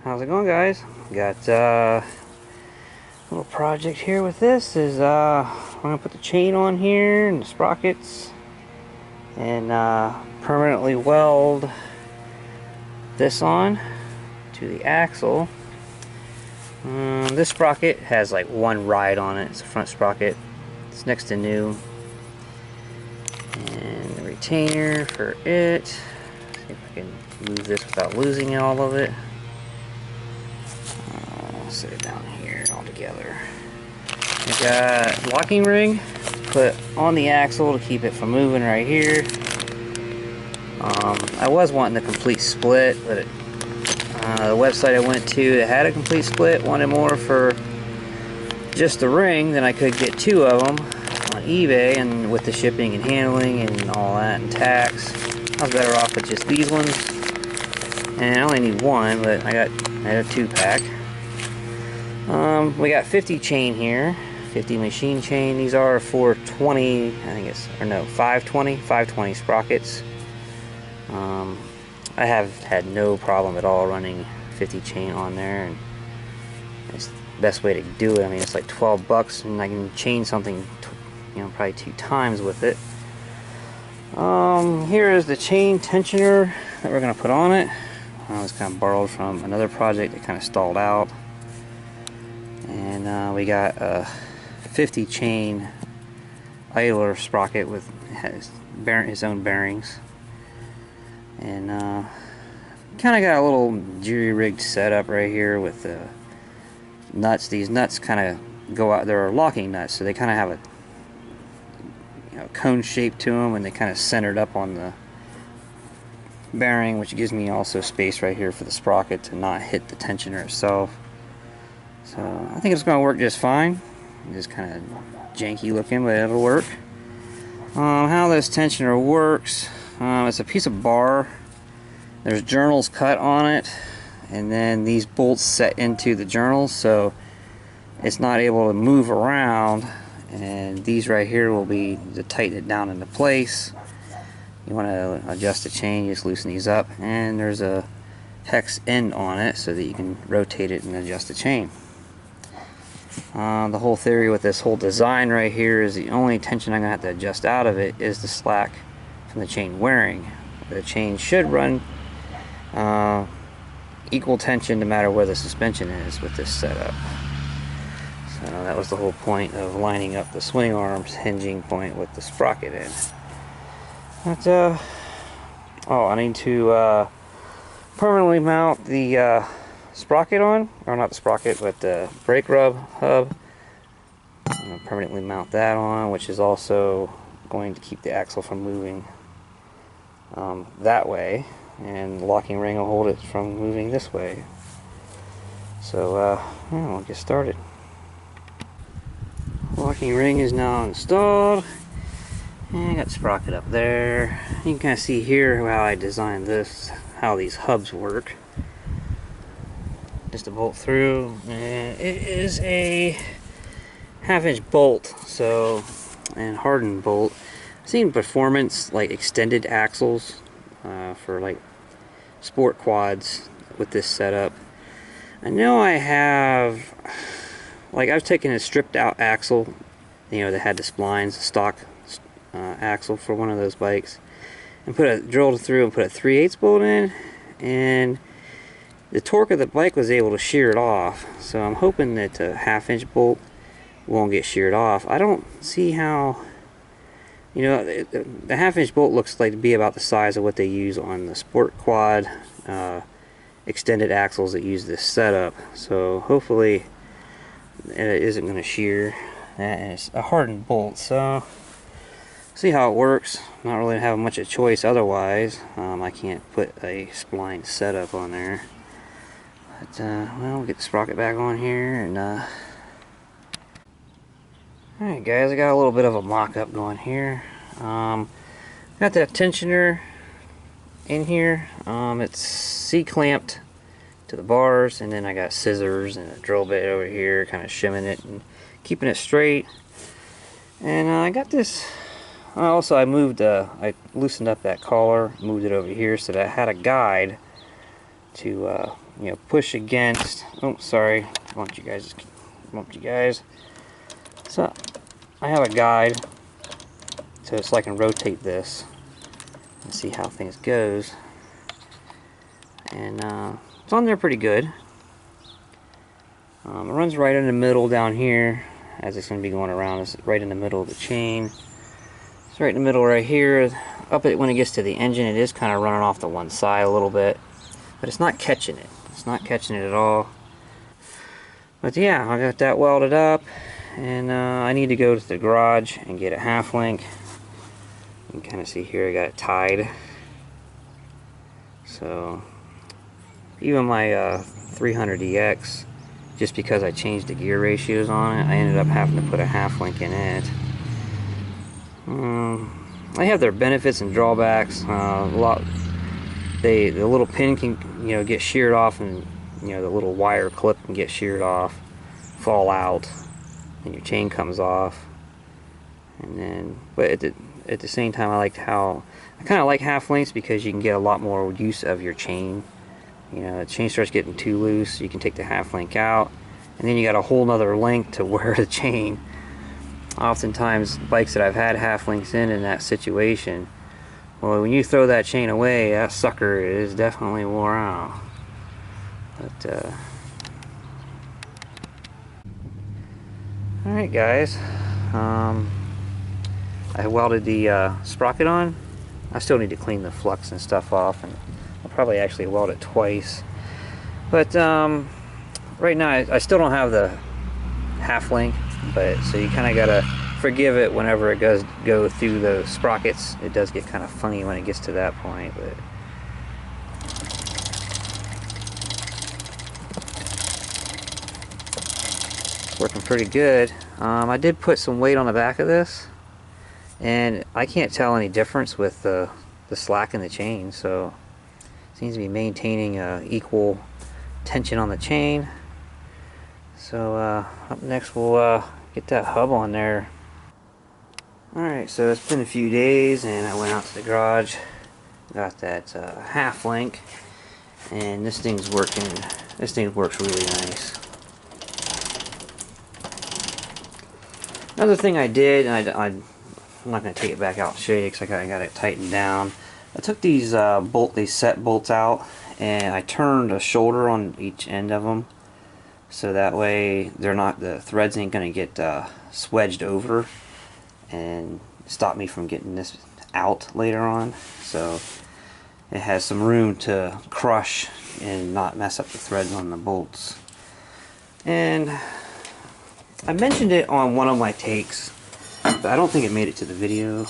How's it going, guys? Got a little project here with this. I'm gonna put the chain on here and the sprockets and permanently weld this on to the axle. This sprocket has like one ride on it. It's a front sprocket. It's next to new. And the retainer for it. See if I can move this without losing all of it. I'll set it down here all together. I got locking ring to put on the axle to keep it from moving right here. I was wanting the complete split, but the website I went to that had a complete split wanted more for just the ring. Then I could get two of them on eBay, and with the shipping and handling and all that and tax, I was better off with just these ones. And I only need one, but I had a 2-pack. We got 50 chain here, 50 machine chain. These are 420, I think it's, or no, 520 sprockets. I have had no problem at all running 50 chain on there, and it's the best way to do it. I mean, it's like 12 bucks, and I can chain something, probably 2 times with it. Here is the chain tensioner that we're gonna put on it. It's kind of borrowed from another project that kind of stalled out. And we got a 50 chain idler sprocket with his own bearings. And kind of got a little jury-rigged setup right here with the nuts. These nuts kind of go out. They're locking nuts, so they kind of have a cone shape to them, and they kind of centered up on the bearing, which gives me also space right here for the sprocket to not hit the tensioner itself. So I think it's going to work just fine. Just kind of janky looking, but it'll work. How this tensioner works, it's a piece of bar. There's journals cut on it, and then these bolts set into the journals, so it's not able to move around. And these right here will be to tighten it down into place. You want to adjust the chain, you just loosen these up, and there's a hex end on it so that you can rotate it and adjust the chain. The whole theory with this whole design right here is the only tension I'm going to have to adjust out of it is the slack from the chain wearing. The chain should run equal tension no matter where the suspension is with this setup. So that was the whole point of lining up the swing arms hinging point with the sprocket in. But, oh, I need to permanently mount the sprocket on, or not the sprocket, but the brake rub hub. I'm going to permanently mount that on, which is also going to keep the axle from moving that way, and the locking ring will hold it from moving this way. So yeah, we'll get started. Locking ring is now installed, and I got the sprocket up there. You can kind of see here how I designed this, how these hubs work. Just a bolt through, and it is a 1/2-inch bolt, so, and hardened bolt. I've seen performance like extended axles for like sport quads with this setup. I know I have, like, I've taken a stripped out axle, that had the splines, the stock axle for one of those bikes, and drilled through and put a 3/8 bolt in, and the torque of the bike was able to shear it off. So I'm hoping that a 1/2-inch bolt won't get sheared off. I don't see how, the 1/2-inch bolt looks like to be about the size of what they use on the sport quad extended axles that use this setup. So hopefully it isn't going to shear. And it's a hardened bolt, so see how it works. Not really having much of a choice otherwise. I can't put a spline setup on there. But, well, we'll get the sprocket back on here, and, alright guys, I got a little bit of a mock-up going here. Got that tensioner in here. It's C-clamped to the bars, and then I got scissors and a drill bit over here, kind of shimming it and keeping it straight. And I got this, also I loosened up that collar, moved it over here so that I had a guide to push against. Oh, sorry. Bumped you guys. So I have a guide so I can rotate this and see how things goes. And it's on there pretty good. It runs right in the middle down here, as it's going to be going around. It's right in the middle of the chain. It's right in the middle right here. When it gets to the engine, it is kind of running off to one side a little bit, but it's not catching it. It's not catching it at all. But yeah, I got that welded up, and I need to go to the garage and get a half link. You can kind of see here I got it tied. So even my 300EX, just because I changed the gear ratios on it, I ended up having to put a half link in it. They have their benefits and drawbacks. The little pin can get sheared off, and the little wire clip can get sheared off, fall out, and your chain comes off. And then, but at the same time, I kind of like half links because you can get a lot more use of your chain. The chain starts getting too loose, you can take the half link out, and then you got a whole nother link to wear the chain. Oftentimes, bikes that I've had half links in that situation, well, when you throw that chain away, that sucker is definitely wore out. But alright guys, I welded the sprocket on. I still need to clean the flux and stuff off, and I'll probably actually weld it twice. But right now I still don't have the half link, but so you kind of gotta forgive it whenever it does go through the sprockets. It does get kind of funny when it gets to that point, but it's working pretty good. I did put some weight on the back of this, and I can't tell any difference with the slack in the chain, so it seems to be maintaining equal tension on the chain. So up next we'll get that hub on there. Alright, so it's been a few days, and I went out to the garage, got that half link, and this thing's working. This thing works really nice. Another thing I did, and I'm not going to take it back out and show you because I got it tightened down. I took these set bolts out, and I turned a shoulder on each end of them, so that way the threads ain't going to get swedged over and stop me from getting this out later on. So it has some room to crush and not mess up the threads on the bolts. And I mentioned it on one of my takes, but I don't think it made it to the video.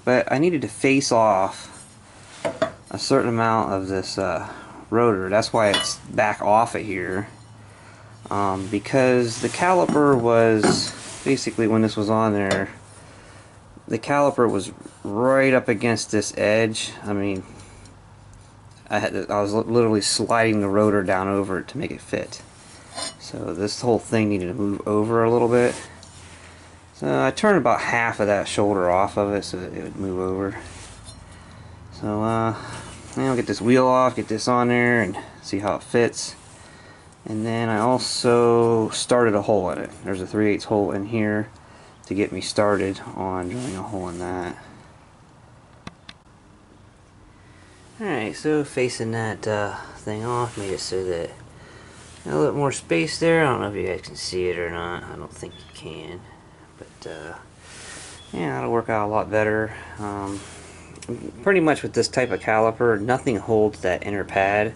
But I needed to face off a certain amount of this rotor. That's why it's back off it here, because the caliper was basically, when this was on there, the caliper was right up against this edge. I mean, I was literally sliding the rotor down over it to make it fit. So this whole thing needed to move over a little bit. So I turned about half of that shoulder off of it so that it would move over. So I'll get this wheel off, get this on there, and see how it fits. And then I also started a hole in it. There's a 3/8 hole in here to get me started on drilling a hole in that. Alright, so facing that thing off, made it so that a little bit more space there. I don't know if you guys can see it or not. I don't think you can. But yeah, that'll work out a lot better. Pretty much with this type of caliper, nothing holds that inner pad.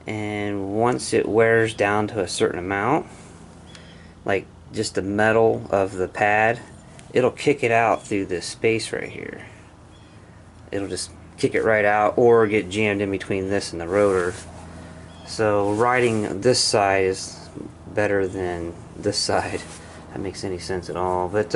And once it wears down to a certain amount, like just the metal of the pad, it'll kick it out through this space right here. It'll just kick it right out, or get jammed in between this and the rotor. So riding this side is better than this side, if that makes any sense at all. But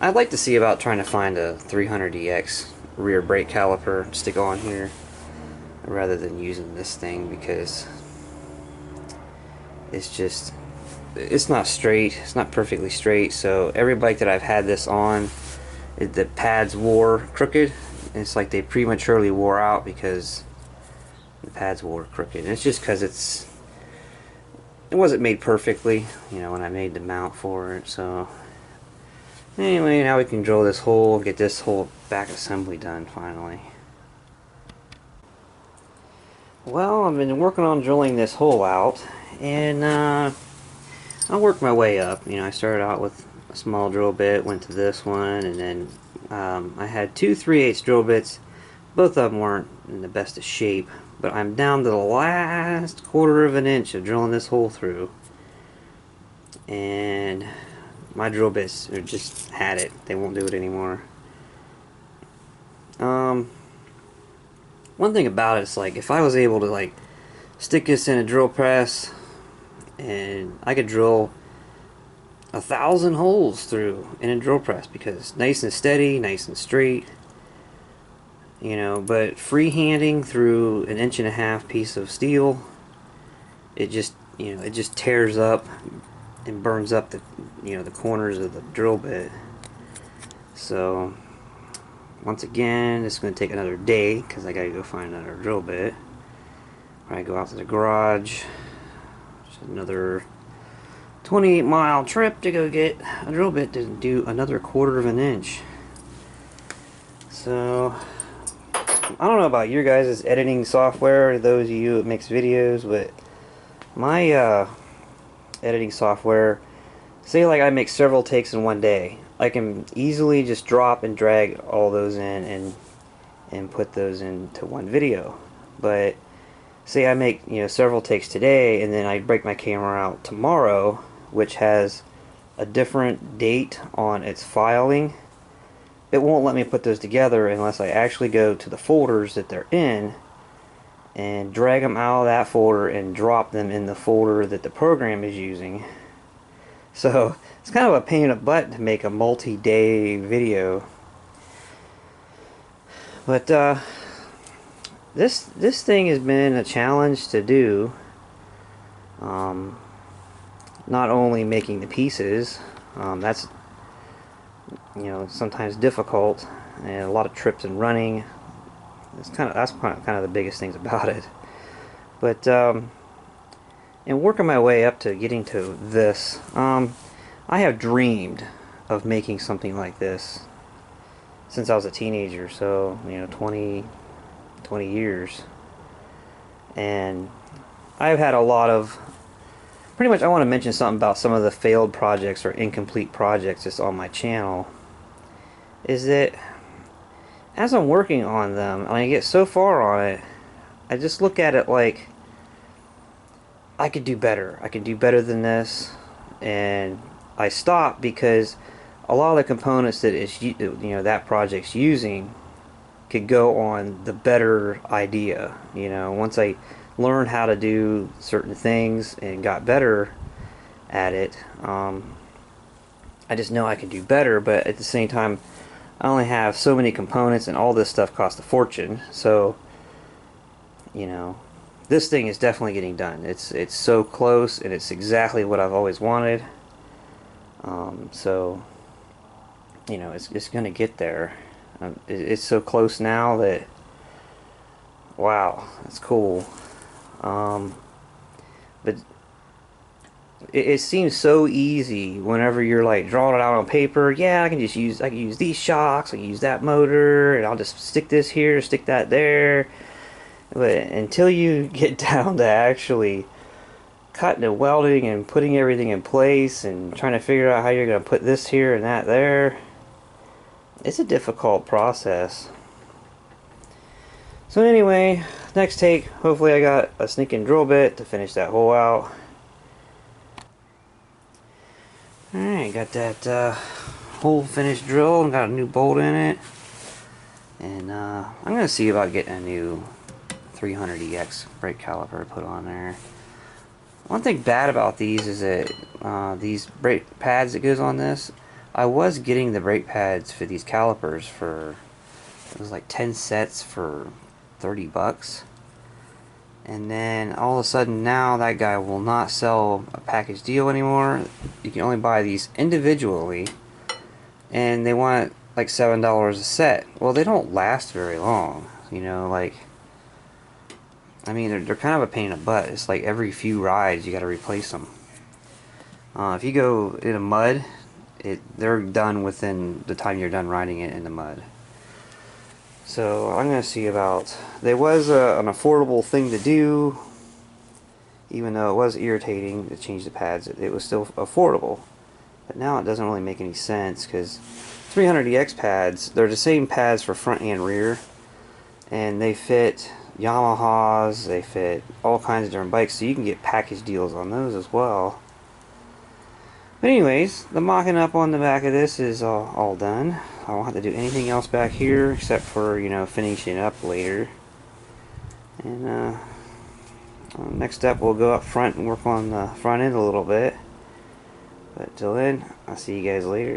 I'd like to see about trying to find a 300EX rear brake caliper to stick on here rather than using this thing, because it's not straight, it's not perfectly straight. So every bike that I've had this on, the pads wore crooked. It's like they prematurely wore out because the pads were crooked. And it's just because it wasn't made perfectly, you know, when I made the mount for it. So anyway, now we can drill this hole, get this whole back assembly done finally. Well, I've been working on drilling this hole out, and I worked my way up. You know, I started out with a small drill bit, went to this one, and then I had two 3/8 drill bits. Both of them weren't in the best of shape, but I'm down to the last 1/4 of an inch of drilling this hole through, and my drill bits are just had it. They won't do it anymore. One thing about it is, like, if I was able to like stick this in a drill press, and I could drill 1,000 holes through in a drill press, because it's nice and steady, nice and straight, you know. But freehanding through an 1.5-inch piece of steel, it just, you know, it just tears up and burns up the, you know, the corners of the drill bit. So once again, it's going to take another day, because I got to go find another drill bit. I go out to the garage. It's another 28-mile trip to go get a drill bit to do another 1/4 of an inch. So I don't know about your guys' editing software, those of you that makes videos, but my editing software, say like I make several takes in one day, I can easily just drop and drag all those in and put those into one video. But say I make, you know, several takes today, and then I break my camera out tomorrow, which has a different date on its filing, it won't let me put those together unless I actually go to the folders that they're in and drag them out of that folder and drop them in the folder that the program is using. So it's kind of a pain in the butt to make a multi-day video. But this thing has been a challenge to do. Not only making the pieces, that's, you know, sometimes difficult, and a lot of trips and running. That's kind of the biggest things about it. But and working my way up to getting to this, I have dreamed of making something like this since I was a teenager. So, you know, 20 years, and I've had a lot of, pretty much, I want to mention something about some of the failed projects or incomplete projects that's on my channel. Is that as I'm working on them, and I get so far on it, I just look at it like I could do better. I could do better than this, and I stop because a lot of the components that is, you know, that project's using could go on the better idea. You know, once I learned how to do certain things and got better at it, I just know I can do better. But at the same time, I only have so many components, and all this stuff costs a fortune. So, you know, this thing is definitely getting done. It's so close, and it's exactly what I've always wanted. So, you know, it's gonna get there. It's so close now that, wow, that's cool. But it seems so easy whenever you're like drawing it out on paper. Yeah, I can use these shocks, I can use that motor, and I'll just stick this here, stick that there. But until you get down to actually cutting and welding and putting everything in place and trying to figure out how you're going to put this here and that there, it's a difficult process. So anyway, next take, hopefully I got a sneaking drill bit to finish that hole out. Alright, got that hole finished drilled and got a new bolt in it. And I'm going to see about getting a new 300EX brake caliper put on there. One thing bad about these is that these brake pads that goes on this, I was getting the brake pads for these calipers for, it was like 10 sets for $30, and then all of a sudden now that guy will not sell a package deal anymore. You can only buy these individually, and they want like $7 a set. Well, they don't last very long, you know. Like, I mean, they're kind of a pain in the butt. It's like every few rides you got to replace them. If you go in a mud, they're done within the time you're done riding it in the mud. So I'm going to see about... There was an affordable thing to do, even though it was irritating to change the pads. It was still affordable. But now it doesn't really make any sense, because 300EX pads, they're the same pads for front and rear, and they fit Yamahas, they fit all kinds of different bikes, so you can get package deals on those as well. But anyways, the mocking up on the back of this is all done. I won't have to do anything else back here except for, you know, finishing it up later. And next up we'll go up front and work on the front end a little bit. But till then, I'll see you guys later.